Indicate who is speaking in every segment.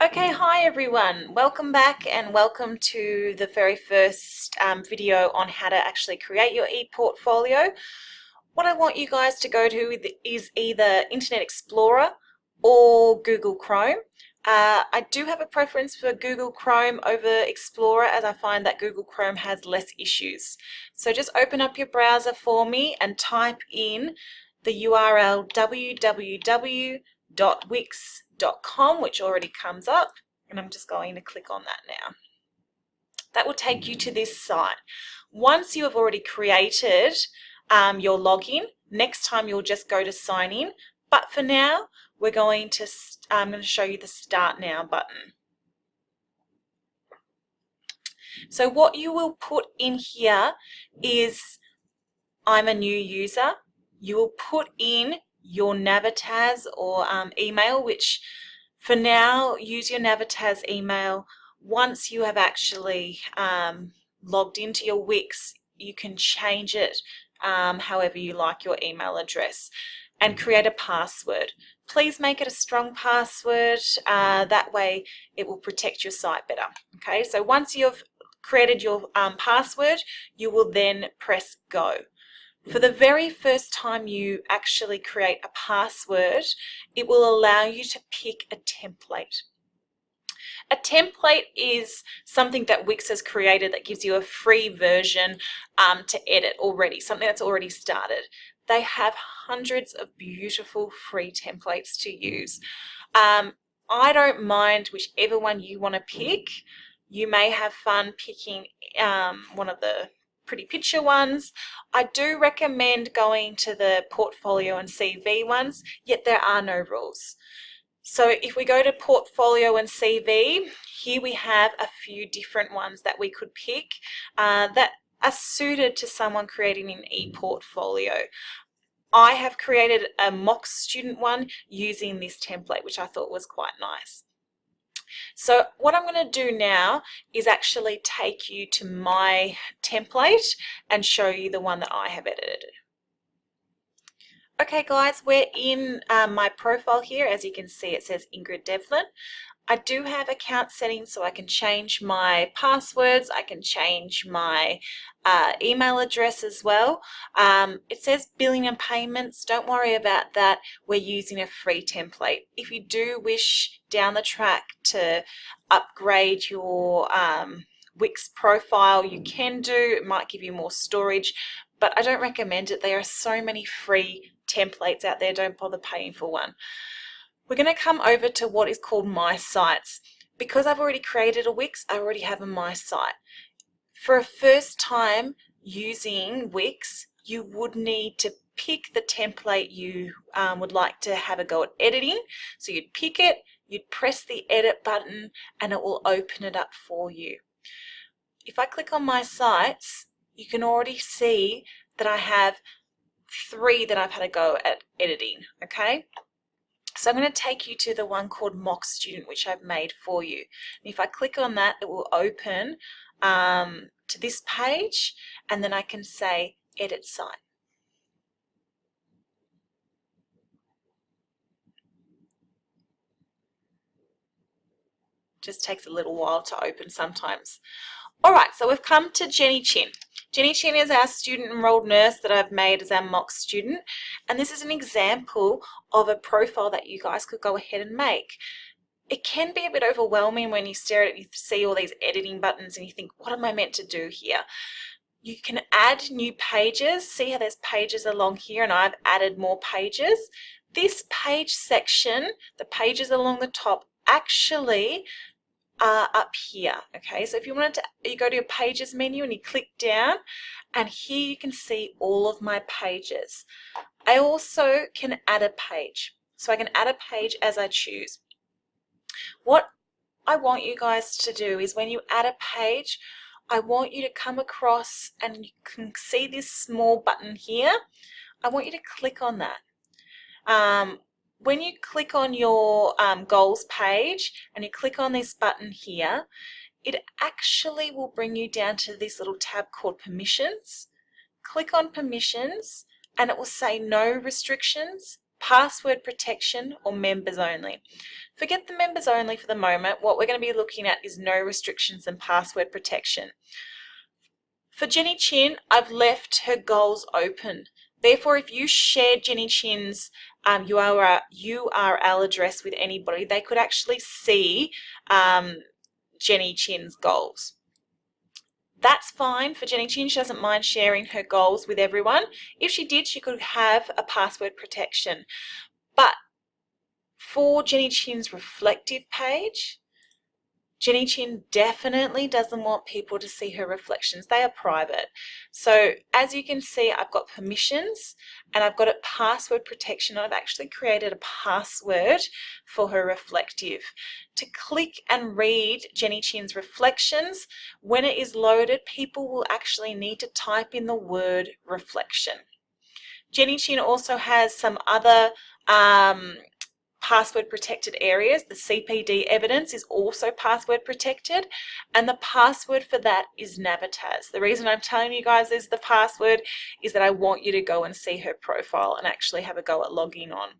Speaker 1: Okay, hi everyone. Welcome back and welcome to the very first video on how to actually create your ePortfolio. What I want you guys to go to is either Internet Explorer or Google Chrome. I do have a preference for Google Chrome over Explorer as I find that Google Chrome has less issues. So just open up your browser for me and type in the URL www.wix.com, which already comes up, and I'm just going to click on that now. That will take you to this site. Once you have already created your login, next time you'll just go to sign in. But for now, I'm going to show you the Start Now button. So what you will put in here is, I'm a new user. You will put in your Navitas or email, which for now, use your Navitas email. Once you have actually logged into your Wix, you can change it however you like your email address and create a password. Please make it a strong password. That way it will protect your site better. Okay, so once you've created your password, you will then press go. For the very first time you actually create a password, it will allow you to pick a template. A template is something that Wix has created that gives you a free version to edit already, something that's already started. They have hundreds of beautiful free templates to use. I don't mind whichever one you want to pick. You may have fun picking one of the pretty picture ones. I do recommend going to the portfolio and CV ones, yet there are no rules. So if we go to portfolio and CV, here we have a few different ones that we could pick that are suited to someone creating an ePortfolio. I have created a mock student one using this template, which I thought was quite nice. So what I'm going to do now is actually take you to my template and show you the one that I have edited. Okay guys, we're in my profile here. As you can see, it says Ingrid Devlin. I do have account settings, so I can change my passwords, I can change my email address as well. It says billing and payments. Don't worry about that. We're using a free template. If you do wish down the track to upgrade your Wix profile, you can do. It might give you more storage, but I don't recommend it. There are so many free templates out there. Don't bother paying for one. We're going to come over to what is called My Sites. Because I've already created a Wix, I already have a My Site. For a first time using Wix, you would need to pick the template you would like to have a go at editing. So you'd pick it, you'd press the edit button, and it will open it up for you. If I click on My Sites, you can already see that I have 3 that I've had a go at editing, okay? So I'm going to take you to the one called Mock Student, which I've made for you. And if I click on that, it will open to this page, and then I can say Edit Site. Just takes a little while to open sometimes. All right, so we've come to Jenny Chin. Jenny Chin is our student enrolled nurse that I've made as our mock student, and this is an example of a profile that you guys could go ahead and make. It can be a bit overwhelming when you stare at it and you see all these editing buttons and you think, what am I meant to do here? You can add new pages. See how there's pages along here, and I've added more pages. This page section, the pages along the top, actually are up here. Okay, so if you wanted to, you go to your pages menu and you click down, and here you can see all of my pages. I also can add a page, so I can add a page as I choose. What I want you guys to do is when you add a page, I want you to come across and you can see this small button here. I want you to click on that. When you click on your goals page and you click on this button here, it actually will bring you down to this little tab called Permissions. Click on Permissions and it will say no restrictions, password protection or members only. Forget the members only for the moment. What we're going to be looking at is no restrictions and password protection. For Jenny Chin, I've left her goals open. Therefore, if you shared Jenny Chin's URL address with anybody, they could actually see Jenny Chin's goals. That's fine for Jenny Chin. She doesn't mind sharing her goals with everyone. If she did, she could have a password protection. But for Jenny Chin's reflective page, Jenny Chin definitely doesn't want people to see her reflections. They are private. So as you can see, I've got permissions and I've got a password protection. I've actually created a password for her reflective. To click and read Jenny Chin's reflections, when it is loaded, people will actually need to type in the word reflection. Jenny Chin also has some other password protected areas. The CPD evidence is also password protected, and the password for that is Navitaz. The reason I'm telling you guys is the password is that I want you to go and see her profile and actually have a go at logging on.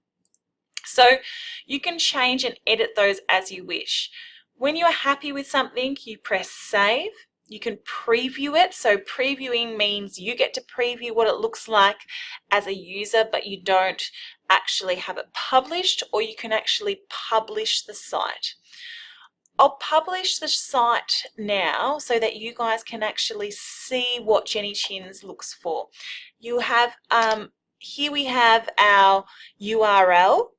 Speaker 1: So you can change and edit those as you wish. When you are happy with something, you press save. You can preview it. So previewing means you get to preview what it looks like as a user, but you don't actually have it published, or you can actually publish the site. I'll publish the site now so that you guys can actually see what Jenny Chin's looks for. You have, here we have our URL,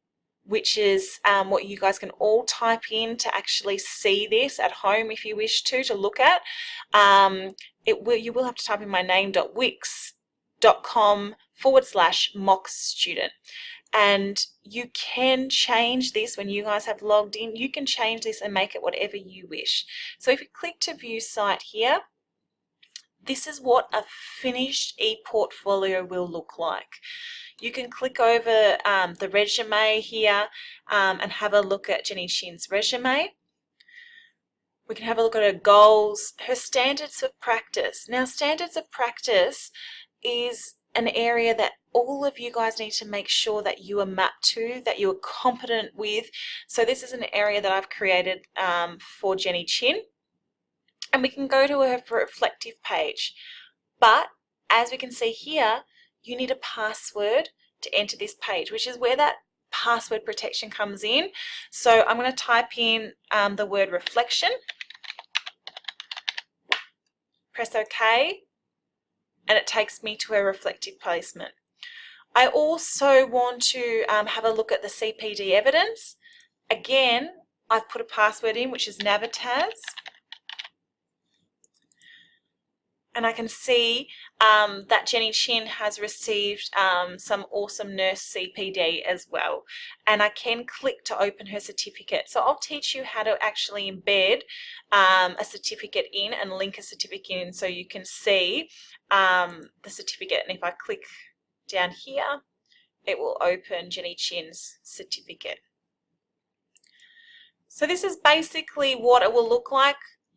Speaker 1: which is what you guys can all type in to actually see this at home if you wish to look at. You will have to type in my name.wix.com/mockstudent. And you can change this when you guys have logged in. You can change this and make it whatever you wish. So if you click to view site here, this is what a finished ePortfolio will look like. You can click over the resume here and have a look at Jenny Chin's resume. We can have a look at her goals, her standards of practice. Now, standards of practice is an area that all of you guys need to make sure that you are mapped to, that you are competent with. So this is an area that I've created for Jenny Chin. And we can go to her reflective page. But as we can see here, you need a password to enter this page, which is where that password protection comes in. So I'm going to type in the word reflection, press OK, and it takes me to a reflective placement. I also want to have a look at the CPD evidence. Again, I've put a password in, which is Navitaz. And I can see that Jenny Chin has received some awesome nurse CPD as well. And I can click to open her certificate. So I'll teach you how to actually embed a certificate in and link a certificate in so you can see the certificate. And if I click down here, it will open Jenny Chin's certificate. So this is basically what it will look like.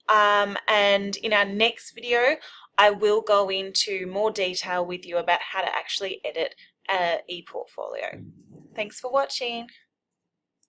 Speaker 1: And in our next video, I will go into more detail with you about how to actually edit an ePortfolio. Thanks for watching.